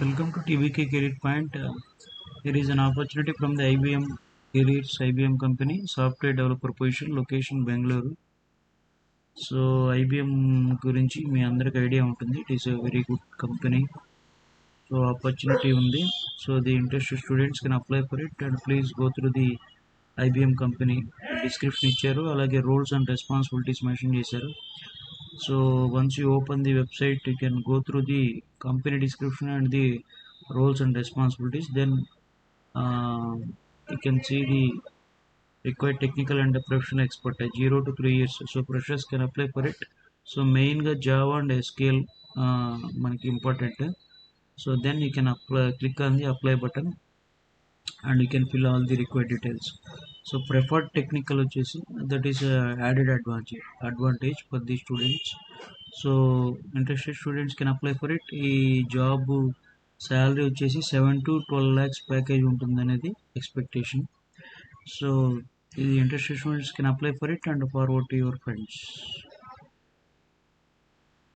Welcome to TBK Career Point. Here is an opportunity from the IBM Careers IBM company, software developer position, location Bangalore. So IBM గురించి మీ అందరికి idea ఉంటుంది. It is a very good company. So opportunity ఉంది. So the interested students can apply for it and please go through the IBM company description ఇచ్చారు. అలాగే roles and responsibilities mention చేశారు. So once you open the website, you can go through the company description and the roles and responsibilities. Then uh, you can see the required technical and professional expertise 0 to 3 years. So freshers can apply for it. So main ga Java and SQL మనకి important. So then you can apply, click on the apply button and you can fill all the required details. So preferred technical వచ్చేసి that is added advantage for the students. So interested students can apply for it. ఈ job salary వచ్చేసి 7 to 12 lakhs package ఉంటుంది అనేది expectation. So the interested students can apply for it and forward to your friends.